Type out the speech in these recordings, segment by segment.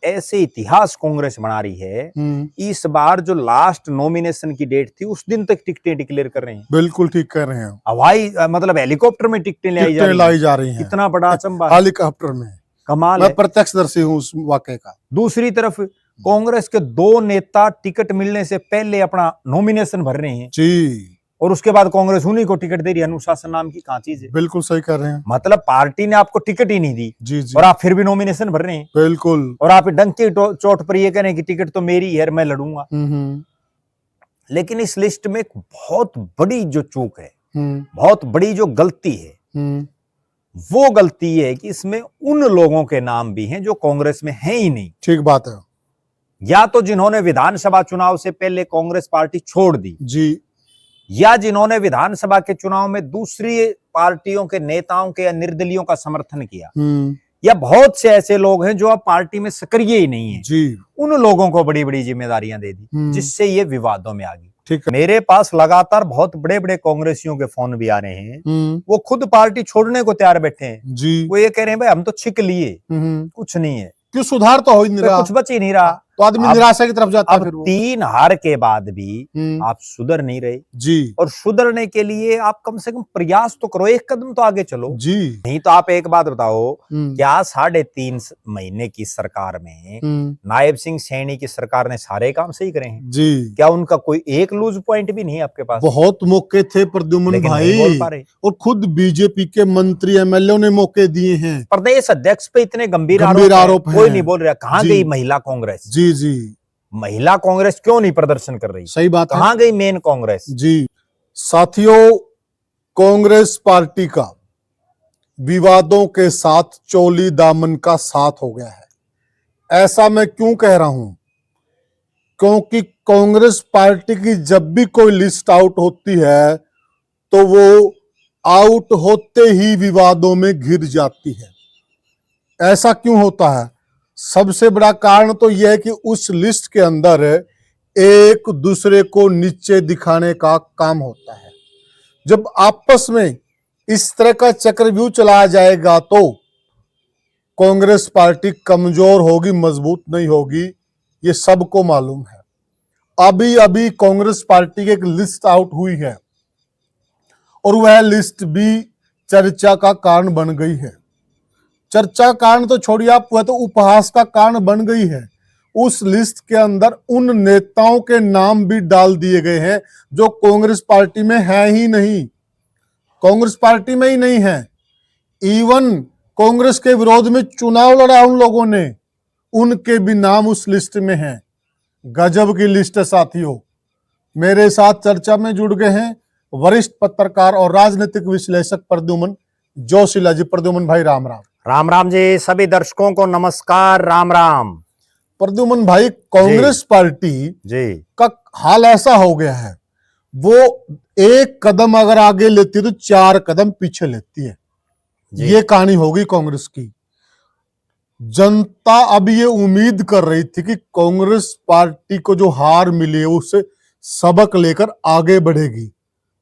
ऐसे इतिहास कांग्रेस बना रही है। इस बार जो लास्ट नॉमिनेशन की डेट थी उस दिन तक टिकटें डिक्लेयर कर रहे हैं। बिल्कुल ठीक कर रहे हैं। हवाई मतलब हेलीकॉप्टर में टिकटें लाई जा रही हैं। इतना बड़ा अचंभा, हेलीकॉप्टर में, कमाल मैं प्रत्यक्षदर्शी हूँ उस वाकये का। दूसरी तरफ कांग्रेस के 2 नेता टिकट मिलने से पहले अपना नॉमिनेशन भर रहे हैं जी, और उसके बाद कांग्रेस उन्हीं को टिकट दे रही है। अनुशासन नाम की कहां चीज है? बिल्कुल सही कर रहे हैं। मतलब पार्टी ने आपको टिकट ही नहीं दी जी जी, और आप फिर भी नॉमिनेशन भर रहे हैं। बिल्कुल। और आप डंके चोट पर ये कह रहे हैं कि टिकट तो मेरी है, मैं लड़ूंगा। लेकिन इस लिस्ट में एक बहुत बड़ी जो चूक है, बहुत बड़ी जो गलती है, वो गलती है कि इसमें उन लोगों के नाम भी हैं जो कांग्रेस में हैं ही नहीं। ठीक बात है। या तो जिन्होंने विधानसभा चुनाव से पहले कांग्रेस पार्टी छोड़ दी जी, या जिन्होंने विधानसभा के चुनाव में दूसरी पार्टियों के नेताओं के या निर्दलियों का समर्थन किया, या बहुत से ऐसे लोग हैं जो अब पार्टी में सक्रिय ही नहीं है जी, उन लोगों को बड़ी बड़ी जिम्मेदारियां दे दी, जिससे ये विवादों में आ गई। ठीक है। मेरे पास लगातार बहुत बड़े बड़े कांग्रेसियों के फोन भी आ रहे हैं, वो खुद पार्टी छोड़ने को तैयार बैठे हैं। जी, वो ये कह रहे हैं भाई हम तो छिक लिए, कुछ नहीं है, क्यों सुधार तो हो ही नहीं रहा, कुछ बच ही नहीं रहा, तो आदमी निराशा की तरफ जाता है। फिर 3 हार के बाद भी आप सुधर नहीं रहे जी, और सुधरने के लिए आप कम से कम प्रयास तो करो, एक कदम तो आगे चलो जी। नहीं तो आप एक बात बताओ, क्या 3.5 महीने की सरकार में नायब सिंह सैनी की सरकार ने सारे काम सही करे हैं? जी, क्या उनका कोई एक लूज पॉइंट भी नहीं है आपके पास? बहुत मौके थे प्रद्युमन भाई, और खुद बीजेपी के मंत्री एमएलए ने मौके दिए हैं। प्रदेश अध्यक्ष पे इतने गंभीर आरोप कोई नहीं बोल रहा। कहां गई महिला कांग्रेस? जी जी, महिला कांग्रेस क्यों नहीं प्रदर्शन कर रही? सही बात है। कहां गई मेन कांग्रेस? जी साथियों, कांग्रेस पार्टी का विवादों के साथ चोली दामन का साथ हो गया है। ऐसा मैं क्यों कह रहा हूं? क्योंकि कांग्रेस पार्टी की जब भी कोई लिस्ट आउट होती है तो वो आउट होते ही विवादों में घिर जाती है। ऐसा क्यों होता है? सबसे बड़ा कारण तो यह है कि उस लिस्ट के अंदर एक दूसरे को नीचे दिखाने का काम होता है। जब आपस में इस तरह का चक्रव्यूह चलाया जाएगा तो कांग्रेस पार्टी कमजोर होगी, मजबूत नहीं होगी, ये सबको मालूम है। अभी अभी कांग्रेस पार्टी की एक लिस्ट आउट हुई है और वह लिस्ट भी चर्चा का कारण बन गई है। चर्चा कारण तो छोड़िए आप, वह तो उपहास का कारण बन गई है। उस लिस्ट के अंदर उन नेताओं के नाम भी डाल दिए गए हैं जो कांग्रेस पार्टी में है ही नहीं, कांग्रेस पार्टी में ही नहीं है। इवन कांग्रेस के विरोध में चुनाव लड़ा उन लोगों ने, उनके भी नाम उस लिस्ट में हैं। गजब की लिस्ट है साथियों। मेरे साथ चर्चा में जुड़ गए हैं वरिष्ठ पत्रकार और राजनीतिक विश्लेषक प्रद्युमन जोशीला जी। प्रद्युमन भाई राम राम। राम राम जी, सभी दर्शकों को नमस्कार, राम राम। प्रद्युमन भाई, कांग्रेस पार्टी जी का हाल ऐसा हो गया है, वो एक कदम अगर आगे लेती है तो 4 कदम पीछे लेती है। ये कहानी होगी कांग्रेस की। जनता अब ये उम्मीद कर रही थी कि कांग्रेस पार्टी को जो हार मिली है उससे सबक लेकर आगे बढ़ेगी,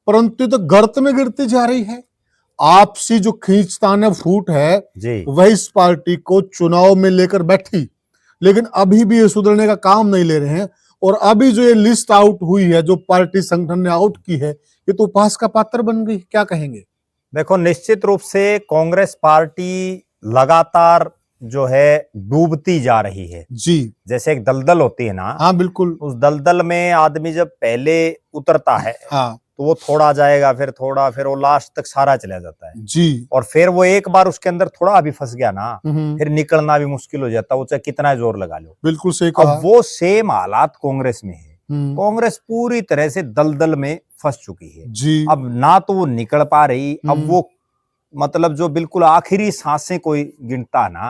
परंतु तो गर्त में गिरती जा रही है। आपसी जो खींचतान फूट है वह इस पार्टी को चुनाव में लेकर बैठी, लेकिन अभी भी ये सुधरने का काम नहीं ले रहे हैं। और अभी जो ये लिस्ट आउट हुई है, जो पार्टी संगठन ने आउट की है, ये तो उपहास का पात्र बन गई। क्या कहेंगे? देखो, निश्चित रूप से कांग्रेस पार्टी लगातार जो है डूबती जा रही है जी। जैसे एक दलदल होती है ना। हाँ बिल्कुल। उस दलदल में आदमी जब पहले उतरता है हाँ, तो वो थोड़ा जाएगा, फिर थोड़ा, फिर वो लास्ट तक सारा चला जाता है जी। और फिर वो एक बार उसके अंदर थोड़ा भी फंस गया ना, फिर निकलना भी मुश्किल हो जाता है, वो चाहे कितना जोर लगा लो। बिल्कुल सही कहा। अब वो सेम हालात कांग्रेस में है। कांग्रेस पूरी तरह से दलदल में फंस चुकी है जी। अब ना तो वो निकल पा रही, अब वो मतलब जो बिल्कुल आखिरी सांसें कोई गिनता ना,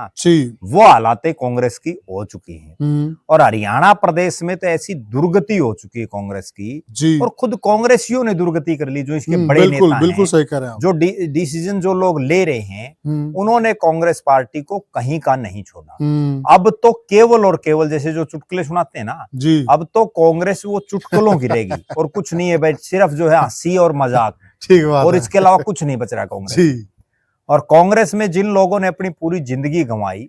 वो हालातें कांग्रेस की हो चुकी हैं। और हरियाणा प्रदेश में तो ऐसी दुर्गति हो चुकी है कांग्रेस की, और खुद कांग्रेसियों ने दुर्गति कर ली। जो इसके बड़े नेता बिल्कुल सही कह रहे हैं, जो डिसीजन जो लोग ले रहे हैं, उन्होंने कांग्रेस पार्टी को कहीं का नहीं छोड़ा। अब तो केवल और केवल, जैसे जो चुटकुले सुनाते हैं ना, अब तो कांग्रेस वो चुटकुलों की रहेगी और कुछ नहीं है भाई, सिर्फ जो है हंसी और मजाक, और इसके अलावा कुछ नहीं बच रहा कांग्रेस। और कांग्रेस में जिन लोगों ने अपनी पूरी जिंदगी गंवाई,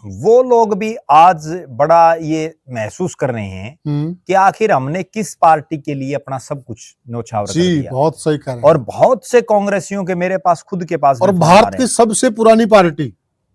वो लोग भी आज बड़ा ये महसूस कर रहे हैं कि आखिर हमने किस पार्टी के लिए अपना सब कुछ न्योछावर कर दिया। बहुत सही कह रहे हैं। और बहुत से कांग्रेसियों के मेरे पास खुद के पास और भारत की सबसे पुरानी पार्टी,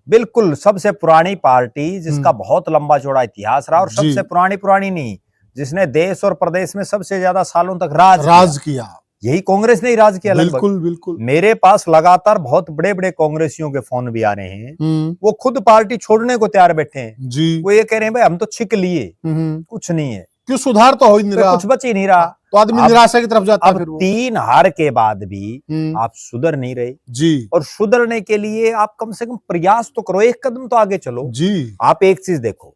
बिल्कुल सबसे पुरानी पार्टी जिसका बहुत लंबा चौड़ा इतिहास रहा, और सबसे पुरानी नहीं, जिसने देश और प्रदेश में सबसे ज्यादा सालों तक राज किया, यही कांग्रेस ने ही राज किया। बिल्कुल बिल्कुल। मेरे पास लगातार बहुत बड़े बड़े कांग्रेसियों के फोन भी आ रहे हैं, वो खुद पार्टी छोड़ने को तैयार बैठे हैं जी। वो ये कह रहे हैं भाई हम तो छिक लिए, कुछ नहीं है, क्यों सुधार तो हो ही नहीं रहा, कुछ बच ही नहीं रहा, तो आदमी निराशा की तरफ जाता है। फिर 3 हार के बाद भी आप सुधर नहीं रहे जी, और सुधरने के लिए आप कम से कम प्रयास तो करो, एक कदम तो आगे चलो जी। आप एक चीज देखो,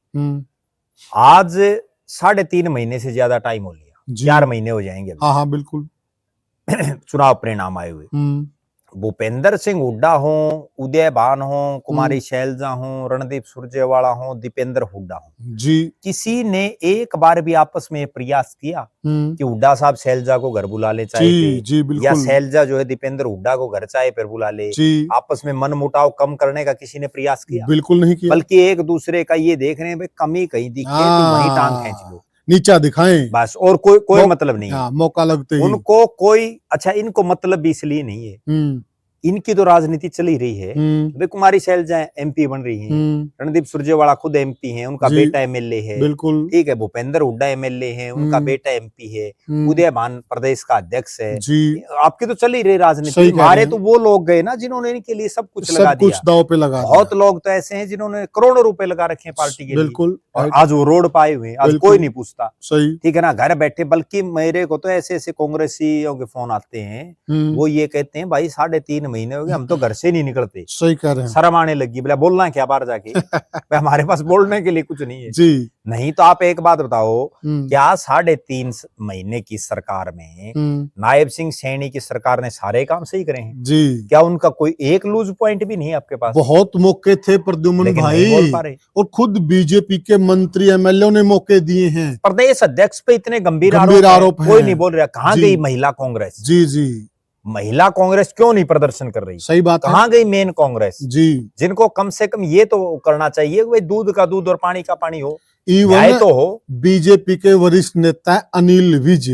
आज 3.5 महीने से ज्यादा टाइम हो लिया, 4 महीने हो जाएंगे। हाँ बिल्कुल। चुनाव परिणाम आए हुए, भूपेंद्र सिंह हुड्डा हो, उदय भान हो, कुमारी शैलजा हो, रणदीप सुरजेवाला हो, दीपेंद्र हुड्डा हो जी, किसी ने एक बार भी आपस में प्रयास किया कि हुड्डा साहब शैलजा को घर बुला ले, चाहे या शैलजा जो है दीपेंद्र हुड्डा को घर चाहे फिर बुला ले, आपस में मन मुटाव कम करने का किसी ने प्रयास किया? बिल्कुल नहीं किया, बल्कि एक दूसरे का ये देख रहे हैं भाई कमी कहीं दिखे तो वहीं टांग खींच लो, नीचा दिखाएं बस, और कोई मतलब नहीं है। मौका लगते ही उनको कोई, अच्छा इनको मतलब भी इसलिए नहीं है, इनकी तो राजनीति चल ही रही है, वे कुमारी शैलजा एमपी बन रही हैं, रणदीप सुरजेवाला खुद एमपी हैं, उनका बेटा एमएलए है, बिल्कुल ठीक है, भूपेंद्र हुड्डा एमएलए है, उनका बेटा एमपी है, उदय भान प्रदेश का अध्यक्ष है जी। आपकी तो चल ही रही राजनीति, हमारे तो वो लोग गए ना जिन्होंने इनके लिए सब कुछ लगा दिया, दांव पे लगा। बहुत लोग तो ऐसे हैं जिन्होंने करोड़ों रुपए लगा रखे हैं पार्टी के लिए, बिल्कुल, और आज वो रोड पाए हुए, आज कोई नहीं पूछता, सही ठीक है ना, घर बैठे। बल्कि मेरे को तो ऐसे ऐसे कांग्रेसियों के फोन आते हैं, वो ये कहते हैं भाई 3.5 महीने हो गए हम तो घर से नहीं निकलते, सही कह रहे हैं, शर्म आने लगी, बोला बोलना क्या बाहर जाके हमारे पास बोलने के लिए कुछ नहीं है जी। नहीं तो आप एक बात बताओ, क्या 3.5 महीने की सरकार में नायब सिंह सैनी की सरकार ने सारे काम सही करे हैं जी? क्या उनका कोई एक लूज पॉइंट भी नहीं है आपके पास? बहुत मौके थे प्रद्युम्न भाई, और खुद बीजेपी के मंत्री एमएलए ने मौके दिए हैं, प्रदेश अध्यक्ष पे इतने गंभीर आरोप कोई नहीं बोल रहा। कहाँ गई महिला कांग्रेस जी? जी महिला कांग्रेस क्यों नहीं प्रदर्शन कर रही? सही बात है, कहाँ गई मेन कांग्रेस जी, जिनको कम से कम ये तो करना चाहिए कि दूध का दूध और पानी का पानी हो, न्याय तो हो। बीजेपी के वरिष्ठ नेता अनिल विज,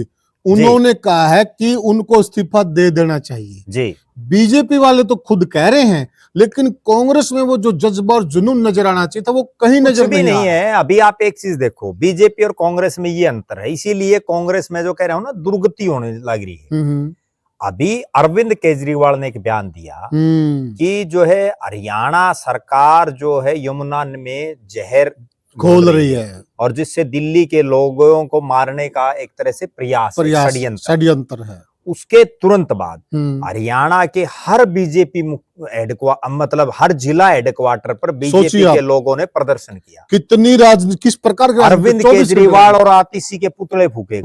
उन्होंने कहा है कि उनको इस्तीफा दे देना चाहिए जी। बीजेपी वाले तो खुद कह रहे हैं, लेकिन कांग्रेस में वो जो जज्बा और जुनून नजर आना चाहिए था वो कहीं नजर नहीं है। अभी आप एक चीज देखो, बीजेपी और कांग्रेस में ये अंतर है, इसीलिए कांग्रेस में जो कह रहा हूं ना दुर्गति होने लग रही है। अभी अरविंद केजरीवाल ने एक बयान दिया कि जो है हरियाणा सरकार जो है यमुना में जहर घोल रही है, और जिससे दिल्ली के लोगों को मारने का एक तरह से प्रयास षड्यंत्र है। उसके तुरंत बाद हरियाणा के हर बीजेपी मतलब हर जिला हेडक्वार्टर पर बीजेपी के लोगों ने प्रदर्शन किया। कितनी राजनीति, किस प्रकार के अरविंद केजरीवाल और आतिशी के पुतले फूके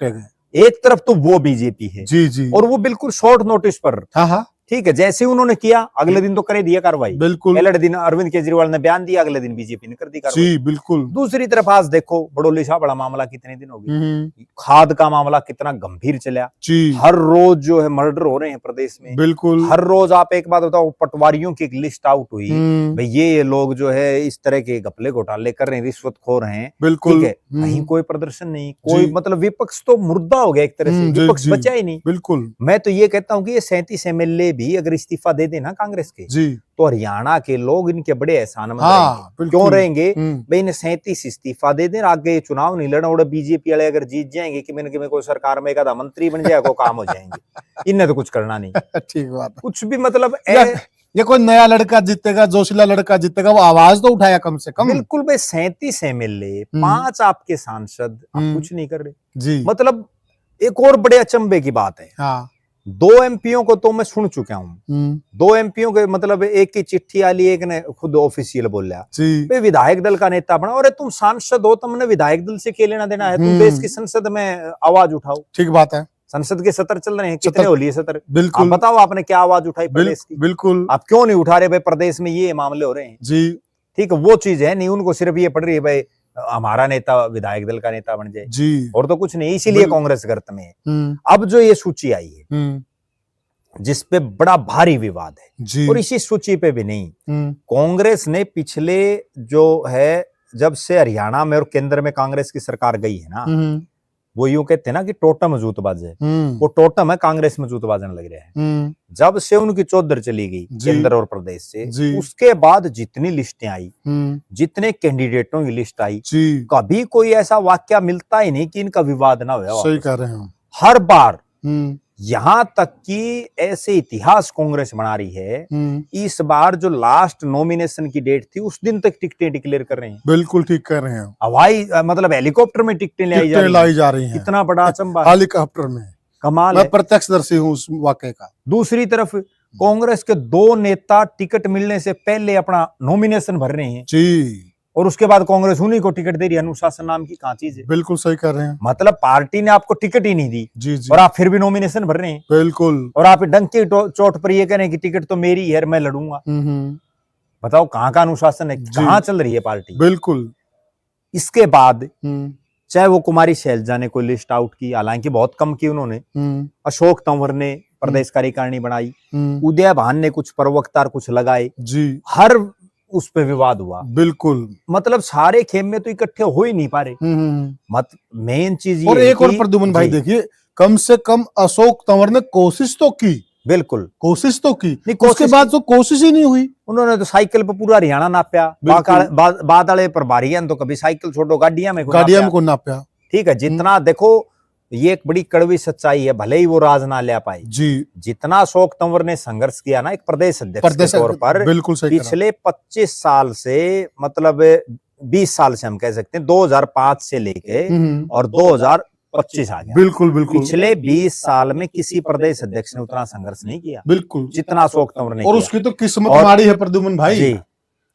गए। एक तरफ तो वो बीजेपी है जी जी, और वो बिल्कुल शॉर्ट नोटिस पर, हाँ ठीक है, जैसे उन्होंने किया अगले दिन तो करे दिया कार्रवाई, बिल्कुल पहले दिन अरविंद केजरीवाल ने बयान दिया, अगले दिन बीजेपी ने कर दी कार्रवाई जी, बिल्कुल। दूसरी तरफ आज देखो बड़ौली शाह बड़ा मामला कितने दिन हो गए, खाद का मामला कितना गंभीर चला जी, हर रोज जो है मर्डर हो रहे हैं प्रदेश में, बिल्कुल हर रोज। आप एक बात बताओ, पटवारियों की एक लिस्ट आउट हुई भाई, ये लोग जो है इस तरह के घपले घोटाले कर रहे हैं, रिश्वतखोर हैं, बिल्कुल ठीक है, कहीं कोई प्रदर्शन नहीं, कोई मतलब विपक्ष तो मुर्दा हो गया एक तरह से, विपक्ष बचा ही नहीं, बिल्कुल। मैं तो ये कहता हूँ कि ये 37 एमएलए भी अगर इस्तीफा दे देना कांग्रेस के जी, तो हरियाणा के लोग इनके बड़े एहसानमंद रहेंगे। क्यों रहेंगे भाई? इन्हें 37 इस्तीफा दे दें, आगे चुनाव नहीं लड़ना, और बीजेपी वाले अगर जीत जाएंगे कि मैंने कोई सरकार में एक आधा मंत्री बन जाएगा, कोई काम हो जाएंगे, इन्हें तो कुछ करना नहीं ठीक बात, कुछ भी मतलब ये कोई नया लड़का जीतेगा, जोशीला लड़का जीतेगा, वो आवाज तो उठाया कम से कम। बिल्कुल भाई, 37 एमएलए, 5 आपके सांसद, आप कुछ नहीं कर रहे जी। मतलब एक और बड़े अचंभे की बात है, हाँ। 2 एमपीओ को तो मैं सुन चुका हूँ, 2 एमपीओ के मतलब एक की चिट्ठी आली, एक ने खुद ऑफिशियल बोला भाई विधायक दल का नेता बना, और तुम सांसद हो, तुमने विधायक दल से क्या लेना देना है, तुम देश की संसद में आवाज उठाओ। ठीक बात है, संसद के सत्र चल रहे हैं, कितने हो लिए सत्र, बिल्कुल बताओ आपने क्या आवाज उठाई प्रदेश की? बिल्कुल, आप क्यों नहीं उठा रहे भाई? प्रदेश में ये मामले हो रहे हैं जी, ठीक है, वो चीज है नहीं, उनको सिर्फ ये पड़ रही है भाई हमारा नेता विधायक दल का नेता बन जाए जी, और तो कुछ नहीं, इसीलिए कांग्रेस गर्त में है। अब जो ये सूची आई है, जिसपे बड़ा भारी विवाद है जी। और इसी सूची पे भी नहीं, कांग्रेस ने पिछले जो है जब से हरियाणा में और केंद्र में कांग्रेस की सरकार गई है ना, वो यूं कहते हैं ना कि टोटम जूतबाज है, वो टोटम है, कांग्रेस में जूत बाजने लग रहे हैं। जब से उनकी चौधर चली गई केंद्र और प्रदेश से, उसके बाद जितनी लिस्टें आई, जितने कैंडिडेटों की लिस्ट आई, कभी कोई ऐसा वाक्य मिलता ही नहीं कि इनका विवाद ना हुआ। सही कह रहे हैं। हर बार यहां तक कि ऐसे इतिहास कांग्रेस बना रही है, इस बार जो लास्ट नॉमिनेशन की डेट थी उस दिन तक टिकटें डिक्लेयर कर रहे हैं। बिल्कुल ठीक कर रहे हैं। हवाई मतलब हेलीकॉप्टर में टिकटें लाई जा रही हैं। इतना बड़ा अचंभा, हेलीकॉप्टर में, कमाल। मैं प्रत्यक्षदर्शी हूं उस वाकये का। दूसरी तरफ कांग्रेस के 2 नेता टिकट मिलने से पहले अपना नॉमिनेशन भर रहे हैं जी, और उसके बाद कांग्रेस उन्हीं को टिकट दे रही है। अनुशासन नाम की कहां चीज है? बिल्कुल सही कर रहे हैं। मतलब पार्टी ने आपको टिकट ही नहीं दी जी जी, और आप फिर भी नॉमिनेशन भर रहे हैं। बिल्कुल। और आप डंके चोट पर ये कह रहे हैं कि टिकट तो मेरी है, मैं लड़ूंगा। बताओ कहां का अनुशासन है, कहां चल रही है पार्टी? बिल्कुल। इसके बाद चाहे वो कुमारी शैलजा ने कोई लिस्ट आउट की, हालांकि बहुत कम की उन्होंने, अशोक तंवर ने प्रदेश कार्यकारिणी बनाई, उदय भान ने कुछ प्रवक्ता कुछ लगाए जी, हर उस पे विवाद हुआ। बिल्कुल। मतलब सारे खेम में तो इकट्ठे हो ही नहीं पा रहे। मेन चीज ये और एक और प्रद्युमन भाई देखिए, कम से कम अशोक तंवर ने कोशिश तो की, बिल्कुल कोशिश तो की, उसके बाद तो कोशिश ही नहीं हुई। उन्होंने तो साइकिल पे पूरा हरियाणा नाप्या, बाद वाले प्रभारी हैं तो कभी साइकिल छोड़ो गाड़ियां में को नाप्या। ठीक है, जितना देखो ये एक बड़ी कड़वी सच्चाई है, भले ही वो राज ना ले पाए जी, जितना अशोक तंवर ने संघर्ष किया ना एक प्रदेश अध्यक्ष के तौर पर, बिल्कुल पिछले 25 साल से, मतलब 20 साल से हम कह सकते हैं, 2005 से लेके और 2025 आ गया। बिल्कुल बिल्कुल, पिछले 20 साल में किसी प्रदेश अध्यक्ष ने उतना संघर्ष नहीं किया, बिल्कुल, जितना अशोक तंवर ने। और उसकी तो किस्मत माड़ी है प्रद्युमन भाई।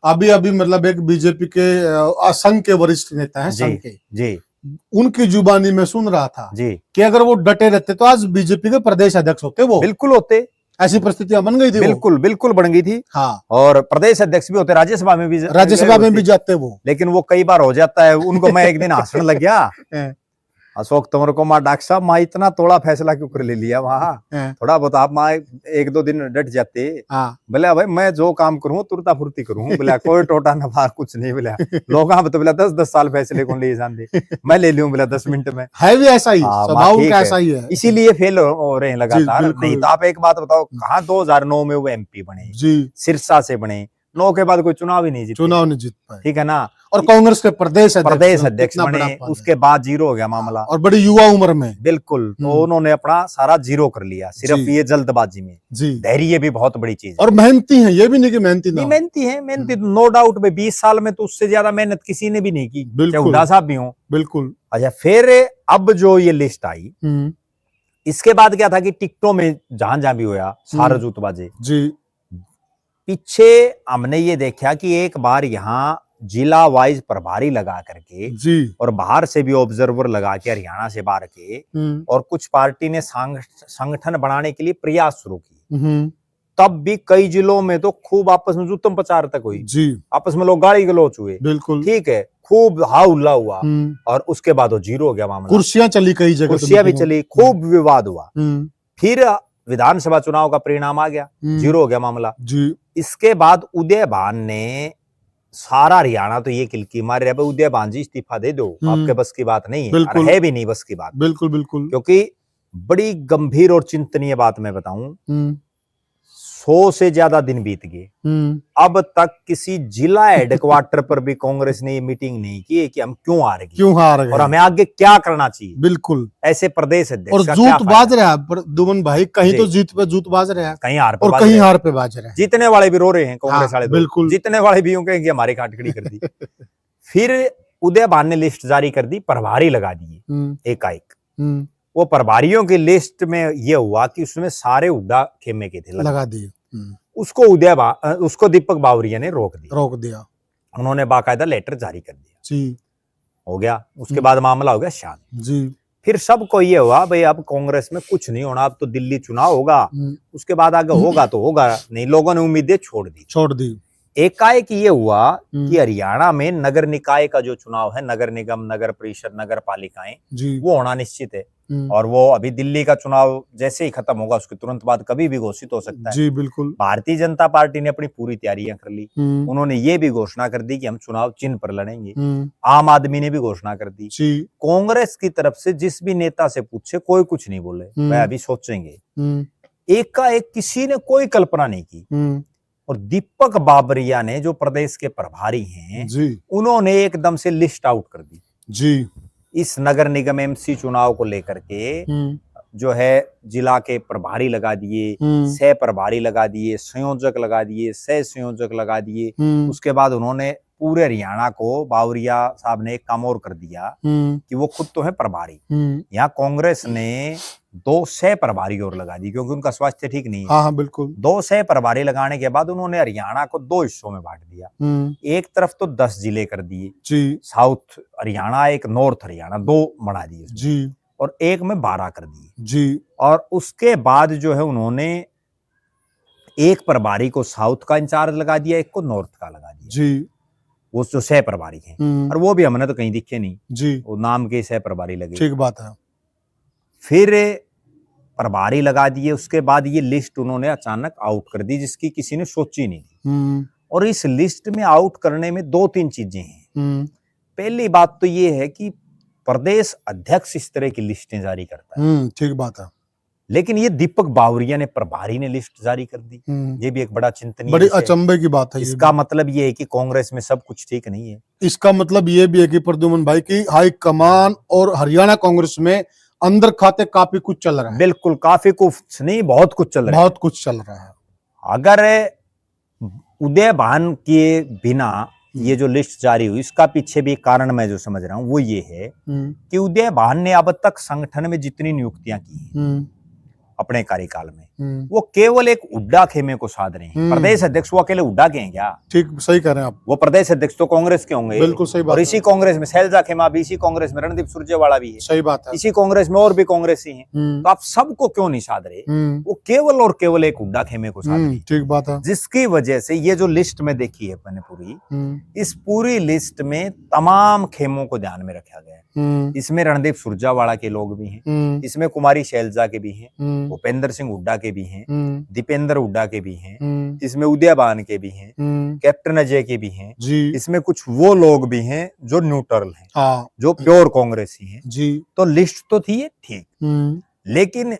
अभी अभी मतलब एक बीजेपी के संघ के वरिष्ठ नेता है, संघ के जी, उनकी जुबानी में सुन रहा था जी कि अगर वो डटे रहते तो आज बीजेपी के प्रदेश अध्यक्ष होते, वो बिल्कुल होते। ऐसी परिस्थितियां बन गई थी, बिल्कुल बिल्कुल बन गई थी। हाँ, और प्रदेश अध्यक्ष भी होते, राज्यसभा में भी जाते वो, लेकिन वो कई बार हो जाता है। उनको मैं एक दिन हंसने लग गया, अशोक तंवर को, माँ डॉक्टर साहब, माँ इतना तोड़ा फैसला क्यों कर ले लिया वहाँ, थोड़ा बहुत आप माँ 1-2 दिन डट जाते। बोला भाई मैं जो काम करूँ तुरता फुर्ती करूँ, बोला कोई टोटा नफा कुछ नहीं, बोला लोग तो बोला 10-10 साल फैसले को ले जान दे, मैं ले लूँ बोला 10 मिनट में। है भी ऐसा ही, स्वभाव का ऐसा ही है, इसीलिए फेल हो रहे हैं लगातार। नहीं तो आप एक बात बताओ, कहाँ 2009 में वो MP बने जी, सिरसा से बने, 9 के बाद कोई चुनाव ही नहीं जीत पाए, ठीक है ना। और कांग्रेस के प्रदेश अध्यक्ष बने, उसके बाद जीरो हो गया मामला, और बड़ी युवा उम्र में, बिल्कुल। तो उन्होंने अपना सारा जीरो कर लिया, सिर्फ ये जल्दबाजी में जी। धैर्य भी बहुत बड़ी चीज है, और मेहनती है, ये भी नहीं कि मेहनती ना, मेहनती है, मेहनती नो डाउट। 20 साल में तो उससे ज्यादा मेहनत किसी ने भी नहीं की, चाहे हुड्डा साहब भी हो, बिल्कुल। अच्छा, फिर अब जो ये लिस्ट आई, इसके बाद क्या था कि टिकटों में जहां भी हुआ सारा जूतबाजी जी। पीछे हमने ये देखा कि एक बार यहाँ जिला वाइज प्रभारी लगा करके जी, और बाहर से भी ऑब्जर्वर लगा के, हरियाणा से बाहर के, और कुछ पार्टी ने संगठन बनाने के लिए प्रयास शुरू किए। तब भी कई जिलों में तो खूब आपस में जूतम प्रचार तक हुई जी, आपस में लोग गाली गलौच हुए, बिल्कुल, ठीक है, खूब हाउल्ला हुआ, और उसके बाद वो जीरो हो गया मामला। कुर्सियां चली, कई जगह कुर्सियां भी चली, खूब विवाद हुआ। फिर विधानसभा चुनाव का परिणाम आ गया, जीरो हो गया मामला जी। इसके बाद उदय भान ने सारा हरियाणा तो ये किलकी मार रहा है, उदय भान जी इस्तीफा दे दो, आपके बस की बात नहीं है भी नहीं बस की बात, बिल्कुल बिल्कुल, क्योंकि बड़ी गंभीर और चिंतनीय बात मैं बताऊं, 100 से ज्यादा दिन बीत गए, अब तक किसी जिला हेडक्वार्टर पर भी कांग्रेस ने ये मीटिंग नहीं की है कि हम क्यों हार गए और हमें आगे क्या करना चाहिए। बिल्कुल, ऐसे प्रदेश अध्यक्ष और जूत बाज रहा है दुमन भाई, कहीं तो जीत पे जूत बाज रहा है, कहीं हार पे, और कहीं हार पे बाज रहा है। जीतने वाले भी रो रहे हैं कांग्रेस वाले, बिल्कुल, जीतने वाले भी कहेंगे कि हमारी काट खड़ी कर दी। फिर उदय भान ने लिस्ट जारी कर दी, प्रभारी लगा दिए एकाएक। वो प्रभारियों की लिस्ट में ये हुआ कि उसमें सारे हुड्डा खेमे के थे, लगा दिए। उसको उसको दीपक बावरिया ने रोक दिया। उन्होंने बाकायदा लेटर जारी कर दिया जी, हो गया। उसके बाद मामला हो गया शांत जी। फिर सबको ये हुआ भाई अब कांग्रेस में कुछ नहीं होना, अब तो दिल्ली चुनाव होगा, उसके बाद आगे होगा तो होगा, नहीं, लोगों ने उम्मीदें छोड़ दी। एकाएक ये हुआ कि हरियाणा में नगर निकाय का जो चुनाव है, नगर निगम, नगर परिषद, नगर पालिकाएं, वो होना निश्चित है। और वो अभी दिल्ली का चुनाव जैसे ही खत्म होगा उसके तुरंत बाद कभी भी घोषित हो सकता है। जी बिल्कुल। भारतीय जनता पार्टी ने अपनी पूरी तैयारियां कर ली। उन्होंने ये भी घोषणा कर दी कि हम चुनाव चिन्ह पर लड़ेंगे। आम आदमी ने भी घोषणा कर दी। कांग्रेस की तरफ से जिस भी नेता से पूछे कोई कुछ नहीं बोले, वह अभी सोचेंगे। एक का एक किसी ने कोई कल्पना नहीं की। और दीपक बाबरिया ने, जो प्रदेश के प्रभारी हैं, उन्होंने एकदम से लिस्ट आउट कर दी जी। इस नगर निगम एमसी चुनाव को लेकर के। जो है जिला के प्रभारी लगा दिए, सह प्रभारी लगा दिए, संयोजक लगा दिए, सह संयोजक लगा दिए। उसके बाद उन्होंने पूरे हरियाणा को, बावरिया साहब ने एक काम और कर दिया कि वो खुद तो है प्रभारी, यहाँ कांग्रेस ने 2 सह प्रभारी और लगा दी, क्योंकि उनका स्वास्थ्य ठीक नहीं है। हाँ बिल्कुल। 2 सह प्रभारी लगाने के बाद उन्होंने हरियाणा को 2 हिस्सों में बांट दिया। एक तरफ तो 10 जिले कर दिए जी, साउथ हरियाणा, एक नॉर्थ हरियाणा, 2 बना दिए जी, और एक में 12 कर दिए जी। और उसके बाद जो है उन्होंने एक प्रभारी को साउथ का इंचार्ज लगा दिया, एक को नॉर्थ का लगा दिया जी, वो जो सह प्रभारी हैं। और वो भी हमने तो कहीं दिखे नहीं जी, वो नाम के सह प्रभारी लगे। ठीक बात है। फिर प्रभारी लगा दिए, उसके बाद ये लिस्ट उन्होंने अचानक आउट कर दी, जिसकी किसी ने सोची नहीं थी। और इस लिस्ट में आउट करने में 2-3 चीजें हैं। पहली बात तो ये है कि प्रदेश अध्यक्ष इस तरह की लिस्टें जारी करता है, ठीक बात है। लेकिन ये दीपक बावरिया ने, प्रभारी ने लिस्ट जारी कर दी। ये भी एक बड़ा चिंतनीय, बड़ी अचंभे की बात है। इसका मतलब ये है कि कांग्रेस में सब कुछ ठीक नहीं है। इसका मतलब ये भी है कि प्रद्युमन भाई की हाईकमान और हरियाणा कांग्रेस में अंदर खाते काफी कुछ चल रहा है। बिल्कुल, काफी कुछ नहीं, बहुत कुछ चल रहा है। बहुत कुछ चल रहा है। अगर उदय भान के बिना ये जो लिस्ट जारी हुई, इसका पीछे भी कारण मैं जो समझ रहा हूं वो ये है कि उदय भान ने अब तक संगठन में जितनी नियुक्तियां की अपने कार्यकाल में, वो केवल एक उड्डा खेमे को साध रहे हैं। प्रदेश अध्यक्ष वो अकेले उड्डा के हैं क्या? ठीक, सही कह रहे हैं आप। वो प्रदेश अध्यक्ष तो कांग्रेस के होंगे। बिल्कुल सही बात। और इसी कांग्रेस में शैलजा खेमा भी, इसी कांग्रेस में रणदीप सुरजेवाला भी है। सही बात है। इसी कांग्रेस में और भी कांग्रेसी हैं। तो आप सबको क्यों नहीं साध रहे? वो केवल और केवल एक उड्डा खेमे को साध रहे। ठीक बात है। जिसकी वजह से ये जो लिस्ट में देखी है मैंने पूरी, इस पूरी लिस्ट में तमाम खेमों को ध्यान में रखा गया है। इसमें रणदीप सुरजेवाला के लोग भी हैं, इसमें कुमारी शैलजा के भी हैं, भूपेंद्र सिंह हुड्डा के भी हैं, दीपेंद्र हुड्डा के भी हैं, इसमें उदय भान के भी हैं, कैप्टन अजय के भी हैं जी। इसमें कुछ वो लोग भी हैं जो न्यूट्रल हैं, जो प्योर कांग्रेसी हैं जी। तो लिस्ट तो थी ये ठीक, लेकिन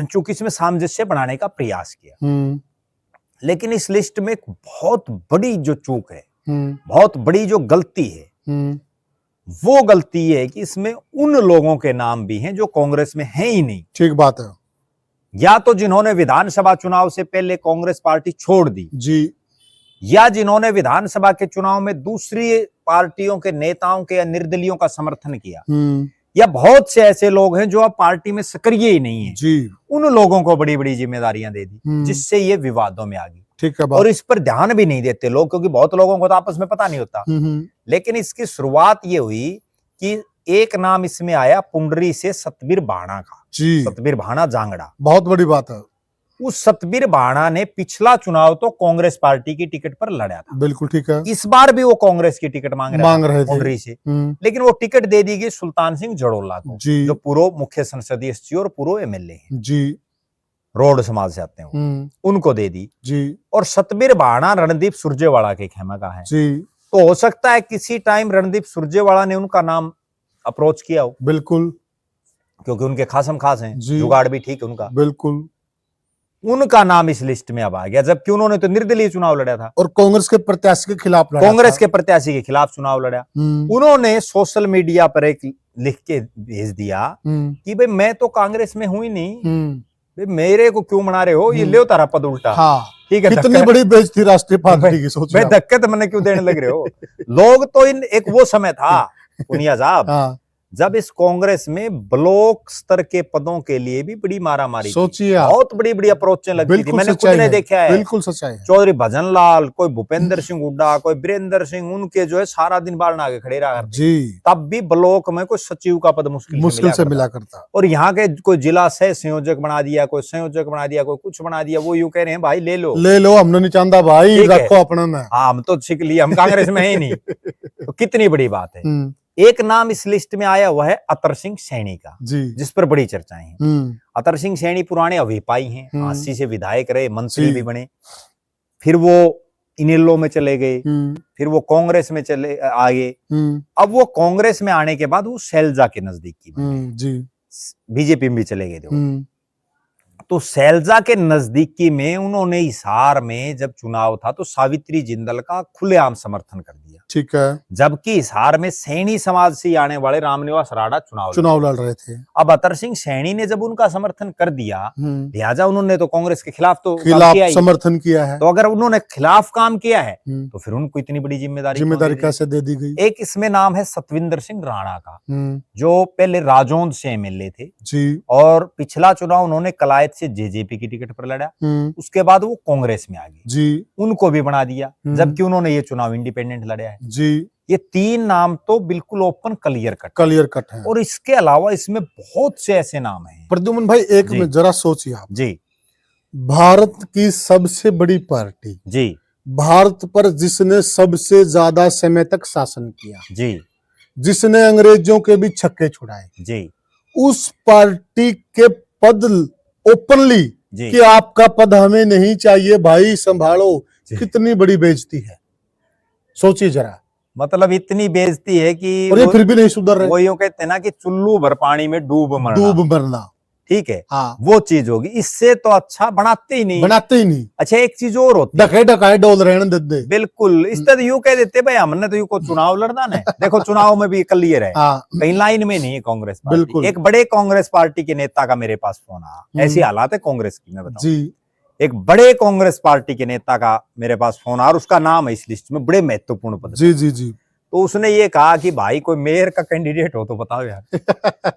चूंकि इसमें सामंजस्य बनाने का प्रयास किया, लेकिन इस लिस्ट में एक बहुत बड़ी जो चूक है, बहुत बड़ी जो गलती है, वो गलती है कि इसमें उन लोगों के नाम भी हैं जो कांग्रेस में हैं ही नहीं। ठीक बात है। या तो जिन्होंने विधानसभा चुनाव से पहले कांग्रेस पार्टी छोड़ दी जी, या जिन्होंने विधानसभा के चुनाव में दूसरी पार्टियों के नेताओं के या निर्दलियों का समर्थन किया, या बहुत से ऐसे लोग हैं जो अब पार्टी में सक्रिय ही नहीं है जी। उन लोगों को बड़ी बड़ी जिम्मेदारियां दे दी, जिससे ये विवादों में आ गई। ठीक है। और इस पर ध्यान भी नहीं देते लोग, क्योंकि बहुत लोगों को तो आपस में पता नहीं होता। लेकिन इसकी शुरुआत ये हुई कि एक नाम इसमें आया पुंडरी से सतबीर भाणा का जी, सतबीर भाणा जांगड़ा। बहुत बड़ी बात है। उस सतबीर भाणा ने पिछला चुनाव तो कांग्रेस पार्टी की टिकट पर लड़ा था। बिल्कुल ठीक है। इस बार भी वो कांग्रेस की टिकट मांग रहे थे पुंडरी से, लेकिन वो टिकट दे दी गई सुल्तान सिंह जड़ोला को जी, जो पूर्व मुख्य संसदीय सचिव और पूर्व एमएलए हैं जी, रोड समाज से आते हैं, उनको दे दी जी। और सतबीर भाणा रणदीप सुरजेवाला के खेमा का है जी। तो हो सकता है किसी टाइम रणदीप सुरजेवाला ने उनका नाम अप्रोच किया हो। बिल्कुल, क्योंकि उनके खासम खास हैं, जुगाड़ भी ठीक है उनका। बिल्कुल, उनका नाम इस लिस्ट में अब आ गया, जबकि उन्होंने तो निर्दलीय चुनाव लड़ा था और कांग्रेस के प्रत्याशी के खिलाफ लड़ा, कांग्रेस के प्रत्याशी के खिलाफ चुनाव लड़ा। उन्होंने सोशल मीडिया पर एक लिख के भेज दिया कि भाई मैं तो कांग्रेस में हूं ही नहीं, मेरे को क्यों मना रहे हो, ये ले तारा पद उल्टा। हाँ, ठीक है, कितनी बड़ी बेइज्जती राष्ट्रीय पार्टी की, सोच मैं धक्के तो मैंने क्यों देने लग रहे हो लोग तो एक वो समय था पुनिया साहब जब इस कांग्रेस में ब्लॉक स्तर के पदों के लिए भी बड़ी मारामारी, सोचिए, बहुत बड़ी बड़ी अप्रोचें लगती थी। मैंने खुद ने देखा है। बिल्कुल सच्चाई है। चौधरी भजन लाल, कोई भूपेंद्र सिंह हुड्डा, कोई वीरेंद्र सिंह, उनके जो है सारा दिन बाल आगे खड़े रहा जी। तब भी ब्लॉक में कोई सचिव का पद मुश्किल से मिला करता। और यहाँ के कोई जिला सह संयोजक बना दिया, कोई संयोजक बना दिया, कोई कुछ बना दिया। वो यूं कह रहे हैं भाई ले लो, हमने नहीं चाहता भाई, रखो अपना में। हाँ, हम तो सीख लिया, हम कांग्रेस में है ही नहीं। तो कितनी बड़ी बात है। एक नाम इस लिस्ट में आया हुआ है अतर सिंह सैनी का, जी, जिस पर बड़ी चर्चाएं हैं। अतर सिंह सैनी पुराने अभिपाई हैं, 80 से विधायक रहे, मंत्री भी बने, फिर वो इनेलो में चले गए, फिर वो कांग्रेस में चले आए। अब वो कांग्रेस में आने के बाद वो शैलजा के नजदीकी जी, बीजेपी में भी चले गए थे। तो शैलजा के नजदीकी में उन्होंने हिसार में जब चुनाव था तो सावित्री जिंदल का खुलेआम समर्थन कर दिया। ठीक है। जबकि हिसार में सैनी समाज से आने वाले रामनिवास राणा चुनाव लड़ रहे थे। अब अतर सिंह सैनी ने जब उनका समर्थन कर दिया, लिहाजा उन्होंने तो कांग्रेस के खिलाफ समर्थन किया है। तो अगर उन्होंने खिलाफ काम किया है तो फिर उनको इतनी बड़ी जिम्मेदारी कैसे दे दी गई? एक इसमें नाम है सतविंदर सिंह राणा का, जो पहले राजौंद से एमएलए थे जी, और पिछला चुनाव उन्होंने कलायत से जेजेपी की टिकट पर लड़ा। उसके बाद वो कांग्रेस में आ गए जी, उनको भी बना दिया, जबकि उन्होंने ये चुनाव इंडिपेंडेंट लड़ा है जी। ये तीन नाम तो बिल्कुल ओपन क्लियर कट है। और इसके अलावा इसमें बहुत से ऐसे नाम हैं। प्रद्युमन भाई, एक में जरा सोचिए आप जी, भारत की सबसे बड़ी पार्टी जी, भारत पर जिसने सबसे ज्यादा समय तक शासन किया जी, जिसने अंग्रेजों के भी छक्के छुड़ाए जी, उस पार्टी के पद ओपनली कि आपका पद हमें नहीं चाहिए भाई, संभालो, कितनी बड़ी बेइज्जती है, सोचिए जरा। मतलब इतनी बेइज्जती है कि और ये फिर भी नहीं सुधर रहे। वो यूं कहते हैं ना कि चुल्लू भर पानी में डूब मरना, ठीक है। हाँ, वो चीज होगी। इससे तो अच्छा बनाते ही नहीं। अच्छा, एक चीज और होती है, डकाए डोल रहने दे। बिल्कुल, इस तरह यूं कह देते भाई हमने तो यूं को चुनाव लड़ना है। देखो चुनाव में भी क्लियर है, कहीं लाइन में नहीं है कांग्रेस पार्टी। बिल्कुल। एक बड़े कांग्रेस पार्टी के नेता का मेरे पास फोन आया, ऐसी हालात है कांग्रेस की, मैं बताऊं जी। एक बड़े कांग्रेस पार्टी के नेता का मेरे पास फोन आया और उसका नाम है इस लिस्ट में, बड़े महत्वपूर्ण पद। जी जी जी। तो उसने ये कहा कि भाई कोई मेयर का कैंडिडेट हो तो बताओ यार।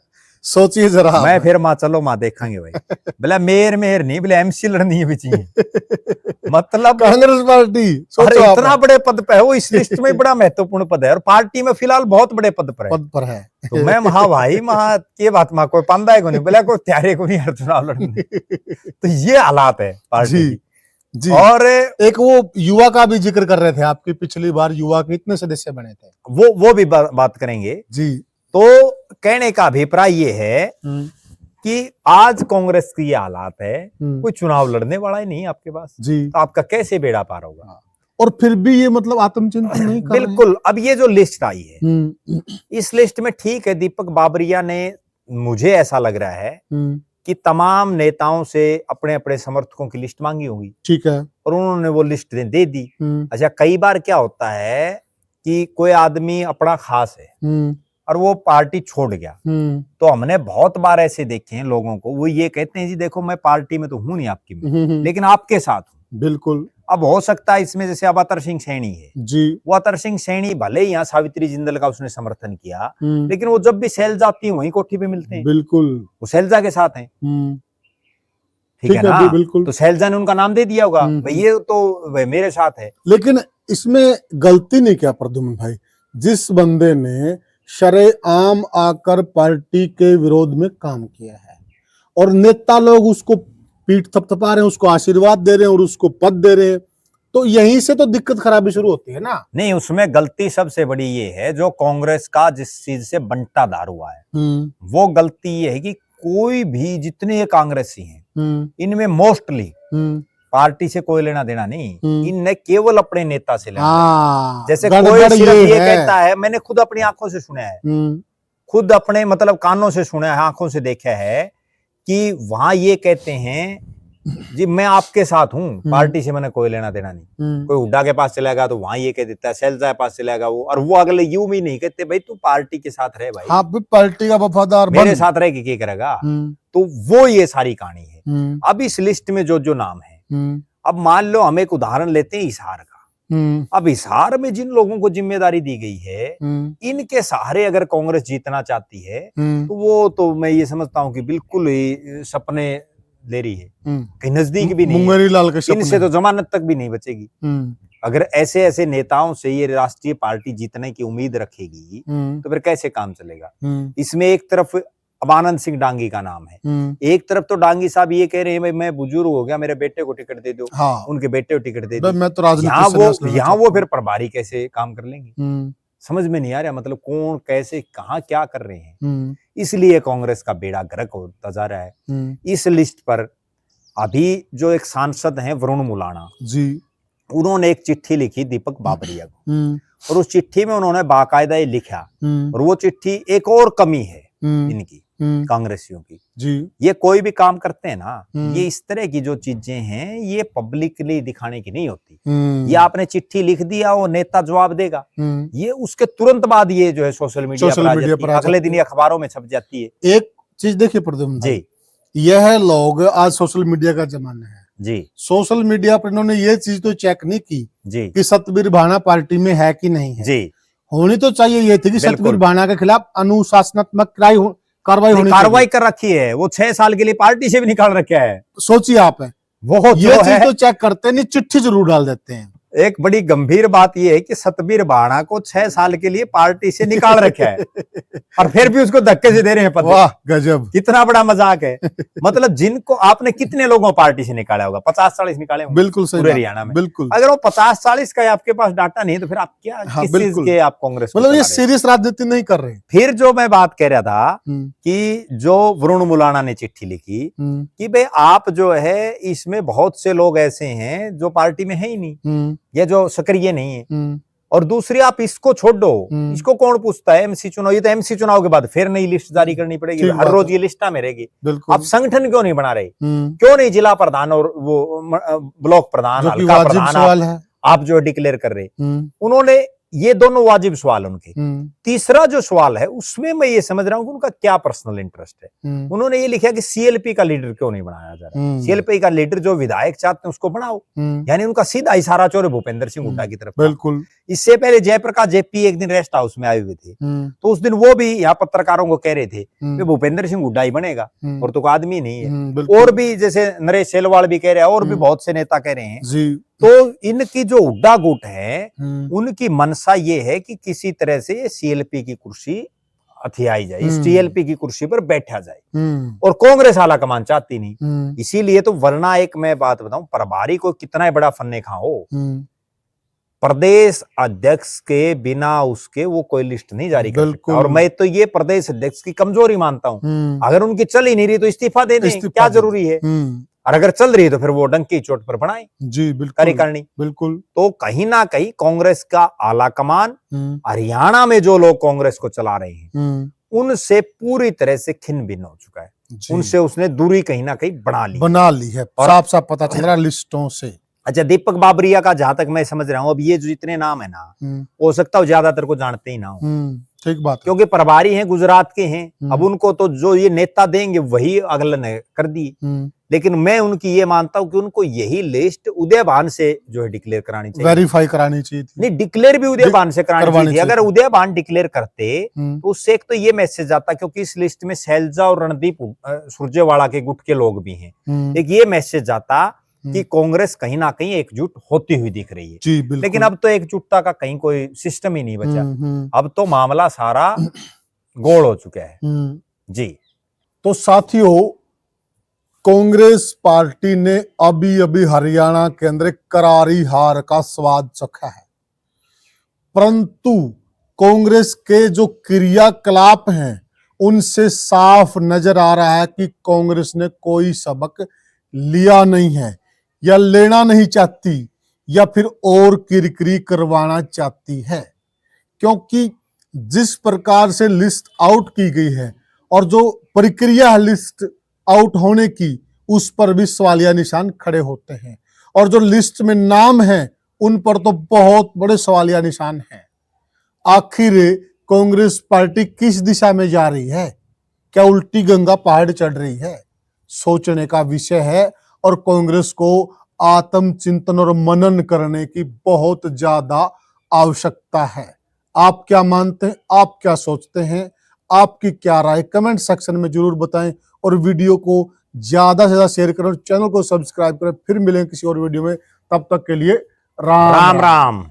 सोचिए जरा। मैं फिर चलो देखेंगे भाई। बोला मेयर नहीं, बोले एमसी लड़नी है भी चाहिए। मतलब कांग्रेस पार्टी इतना बड़े पद पे है वो, इस लिस्ट में बड़ा महत्वपूर्ण पद है और पार्टी में फिलहाल बहुत बड़े पद पर है। तो मैं भाई के बात में कोई पंदा है को नहीं, बोला कोई त्यारे को नहीं हर चुनाव लड़ने। तो ये हालात है पार्टी की। जी। और एक वो युवा का भी जिक्र कर रहे थे आपकी, पिछली बार युवा के इतने सदस्य बने थे, वो भी बात करेंगे जी। तो कहने का अभिप्राय ये है कि आज कांग्रेस की ये हालात है, कोई चुनाव लड़ने वाला ही नहीं आपके पास जी, तो आपका कैसे बेड़ा पार होगा? और फिर भी ये मतलब आत्मचिंतन नहीं कर बिल्कुल। अब ये जो लिस्ट आई है, इस लिस्ट में ठीक है, दीपक बाबरिया ने, मुझे ऐसा लग रहा है कि तमाम नेताओं से अपने अपने समर्थकों की लिस्ट मांगी होगी, ठीक है, और उन्होंने वो लिस्ट दे दी। अच्छा, कई बार क्या होता है कि कोई आदमी अपना खास है और वो पार्टी छोड़ गया, तो हमने बहुत बार ऐसे देखे हैं लोगों को, वो ये कहते हैं जी देखो मैं पार्टी में तो हूं नहीं आपकी में, लेकिन आपके साथ हूं। बिल्कुल। अब हो सकता है इसमें जैसे अब अतर सिंह सैनी है जी, वो अतर सिंह सैनी भले ही यहाँ सावित्री जिंदल का उसने समर्थन किया, लेकिन वो जब भी सेल जाती है वहीं कोठी पे मिलते हैं। बिल्कुल, वो सैलजा के साथ हैं, ठीक है ना? बिल्कुल। तो सैलजा ने उनका नाम दे दिया होगा, भाई ये तो मेरे साथ है। लेकिन इसमें गलती नहीं क्या प्रद्युमन भाई, जिस बंदे ने शरेआम आकर पार्टी के विरोध में काम किया है और नेता लोग उसको पीठ थपथपा रहे हैं, उसको आशीर्वाद दे रहे हैं और उसको पद दे रहे हैं, तो यहीं से तो दिक्कत खराबी शुरू होती है ना। नहीं, उसमें गलती सबसे बड़ी ये है जो कांग्रेस का जिस चीज से बंटाधार हुआ है, वो गलती ये है कि कोई भी जितने कांग्रेसी हैं इनमें मोस्टली पार्टी से कोई लेना देना नहीं, इनने केवल अपने नेता से लेना। जैसे कोई सिर्फ ये कहता है, मैंने खुद अपनी आंखों से सुना है, खुद अपने मतलब कानों से सुना है, आंखों से देखा है कि वहां ये कहते हैं जी मैं आपके साथ हूँ, पार्टी से मैंने कोई लेना देना नहीं। कोई हुड्डा के पास चलेगा तो वहां ये कह देता है, सैलजा के पास चलेगा वो, और वो अगले यूं भी नहीं कहते भाई तू पार्टी के साथ रहे भाई, आप भी पार्टी का वफादार, मेरे साथ रह के क्या करेगा। तो वो ये सारी कहानी है। अब इस लिस्ट में जो जो नाम है, अब मान लो हम एक उदाहरण लेते हैं हिसार का। अब हिसार में जिन लोगों को जिम्मेदारी दी गई है, इनके सहारे अगर कांग्रेस जीतना चाहती है तो वो तो मैं ये समझता हूँ कि बिल्कुल ही सपने ले रही है, कहीं नजदीक भी नहीं है। लाल के इनसे तो जमानत तक भी नहीं बचेगी। अगर ऐसे ऐसे नेताओं से ये राष्ट्रीय पार्टी जीतने की उम्मीद रखेगी तो फिर कैसे काम चलेगा। इसमें एक तरफ अब आनंद सिंह डांगी का नाम है, एक तरफ तो डांगी साहब ये कह रहे हैं भाई मैं बुजुर्ग हो गया, मेरे बेटे को टिकट दे दो। हाँ। उनके बेटे को टिकट दे दो, मैं तो यहाँ वो फिर प्रभारी कैसे काम कर लेंगे, समझ में नहीं आ रहा, मतलब कौन कैसे कहाँ क्या कर रहे हैं। इसलिए कांग्रेस का बेड़ा गर्क होता जा रहा है। इस लिस्ट पर अभी जो एक सांसद हैं वरुण मुलाणा जी, उन्होंने एक चिट्ठी लिखी दीपक बाबरिया को, और उस चिट्ठी में उन्होंने बाकायदा ये लिखा, और वो चिट्ठी एक और कमी है इनकी कांग्रेसियों की जी, ये कोई भी काम करते हैं ना, ये इस तरह की जो चीजें हैं ये पब्लिकली दिखाने की नहीं होती। ये आपने चिट्ठी लिख दिया, वो नेता जवाब देगा, ये उसके तुरंत बाद ये जो है सोशल मीडिया पर अगले दिन अखबारों में छप जाती है। एक चीज देखिए प्रद्युम्न जी, यह लोग आज सोशल मीडिया का जमाना है जी, सोशल मीडिया पर इन्होंने ये चीज तो चेक नहीं की जी कि सतबीर भाना पार्टी में है कि नहीं है जी। होनी तो चाहिए ये थी कि सतबीर भाना के खिलाफ अनुशासनात्मक कार्रवाई कर रखी है, वो 6 साल के लिए पार्टी से भी निकाल रखा है। सोचिए आप है वो ये चीज तो चेक करते नहीं, चिट्ठी जरूर डाल देते हैं। एक बड़ी गंभीर बात यह है कि सतबीर भाना को 6 साल के लिए पार्टी से निकाल रखा है और फिर भी उसको धक्के से दे रहे हैं पद। वाह गजब, कितना बड़ा मजाक है। मतलब जिनको आपने कितने लोगों को पार्टी से निकाला होगा, 50-40 निकाले होंगे बिल्कुल सही पूरे हरियाणा में। बिल्कुल, अगर वो 50-40 का आपके पास डाटा नहीं तो फिर आप क्या किस चीज के आप कांग्रेस, मतलब ये सीरियस राजनीति नहीं कर रहे। फिर जो मैं बात कह रहा था कि जो वरुण मुलाणा ने चिट्ठी लिखी कि भाई आप जो है इसमें बहुत से लोग ऐसे हैं जो पार्टी में है ही नहीं, ये जो सक्रिय नहीं है, और दूसरी आप इसको छोड़ दो, इसको कौन पूछता है एमसी चुनाव, ये तो एमसी चुनाव के बाद फिर नई लिस्ट जारी करनी पड़ेगी, हर रोज ये लिस्टा में रहेगी। आप संगठन क्यों नहीं बना रहे, क्यों नहीं जिला प्रधान और वो ब्लॉक प्रधान, हल्का प्रधान आप जो डिक्लेयर कर रहे। उन्होंने ये दोनों वाजिब सवाल उनके। तीसरा जो सवाल है उसमें मैं ये समझ रहा हूं कि उनका क्या पर्सनल इंटरेस्ट है। उन्होंने ये लिखा कि सीएलपी का लीडर क्यों नहीं बनाया जा रहा, सीएलपी का लीडर जो विधायक चाहते हैं उसको बनाओ, यानी उनका सीधा इशारा चोर भूपेंद्र सिंह हुड्डा की तरफ। बिल्कुल, इससे पहले जयप्रकाश जेपी एक दिन रेस्ट हाउस में आए हुए थे, तो उस दिन वो भी यहाँ पत्रकारों को कह रहे थे कि भूपेंद्र सिंह हुड्डा ही बनेगा, और तो आदमी नहीं है। और भी जैसे नरेश सेलवाल भी कह रहे हैं, और भी बहुत से नेता कह रहे हैं। तो इनकी जो हुड्डा गुट है उनकी मनसा ये है कि किसी तरह से ये सीएलपी की कुर्सी हथियाई जाए, इस सीएलपी की कुर्सी पर बैठा जाए, और कांग्रेस आला कमान चाहती नहीं। इसीलिए तो वरना एक मैं बात बताऊं, प्रभारी को कितना बड़ा फन्ने खा हो, प्रदेश अध्यक्ष के बिना उसके वो कोई लिस्ट नहीं जारी कर सकता। और मैं तो ये प्रदेश अध्यक्ष की कमजोरी मानता हूं, अगर उनकी चल ही नहीं रही तो इस्तीफा दे दें, क्या जरूरी है, और अगर चल रही है तो फिर वो डंकी चोट पर बनाए जी। बिल्कुल कार्यकारिणी। बिल्कुल, तो कहीं ना कहीं कांग्रेस का आला कमान हरियाणा में जो लोग कांग्रेस को चला रहे हैं उनसे पूरी तरह से खिन भिन्न हो चुका है, उनसे उसने दूरी कहीं ना कहीं बना ली है, साफ साफ पता चल रहा लिस्टों से। अच्छा, दीपक बाबरिया का जहां तक मैं समझ रहा हूं, अब ये जो जितने नाम है ना, हो सकता है ज्यादातर को जानते ही ना हो, ठीक बात, क्योंकि प्रभारी हैं गुजरात के हैं। अब उनको तो जो ये नेता देंगे वही अगला ने कर दी, लेकिन मैं उनकी ये मानता हूं कि उनको यही लिस्ट उदयभान से जो है डिक्लेयर करानी चाहिए, वेरीफाई करानी चाहिए थी। नहीं, डिक्लेयर भी उदयभान से करानी चाहिए। अगर उदयभान डिक्लेयर करते तो उससे एक तो ये मैसेज आता, क्योंकि इस लिस्ट में शैलजा और रणदीप सुरजेवाला के गुट के लोग भी हैं, एक ये मैसेज आता कि कांग्रेस कहीं ना कहीं एकजुट होती हुई दिख रही है। लेकिन अब तो एकजुटता का कहीं कोई सिस्टम ही नहीं बचा, अब तो मामला सारा गोल हो चुका है जी। तो साथियों, कांग्रेस पार्टी ने अभी अभी हरियाणा के अंदर करारी हार का स्वाद चखा है, परंतु कांग्रेस के जो क्रियाकलाप हैं उनसे साफ नजर आ रहा है कि कांग्रेस ने कोई सबक लिया नहीं है, या लेना नहीं चाहती, या फिर और किरकिरी करवाना चाहती है। क्योंकि जिस प्रकार से लिस्ट आउट की गई है और जो प्रक्रिया है लिस्ट आउट होने की, उस पर भी सवालिया निशान खड़े होते हैं, और जो लिस्ट में नाम है उन पर तो बहुत बड़े सवालिया निशान हैं। आखिर कांग्रेस पार्टी किस दिशा में जा रही है? क्या उल्टी गंगा पहाड़ चढ़ रही है? सोचने का विषय है, और कांग्रेस को आत्मचिंतन और मनन करने की बहुत ज्यादा आवश्यकता है। आप क्या मानते हैं? आप क्या सोचते हैं? आपकी क्या राय कमेंट सेक्शन में जरूर बताएं, और वीडियो को ज्यादा से ज्यादा शेयर करें, चैनल को सब्सक्राइब करें। फिर मिलेंगे किसी और वीडियो में, तब तक के लिए राम राम।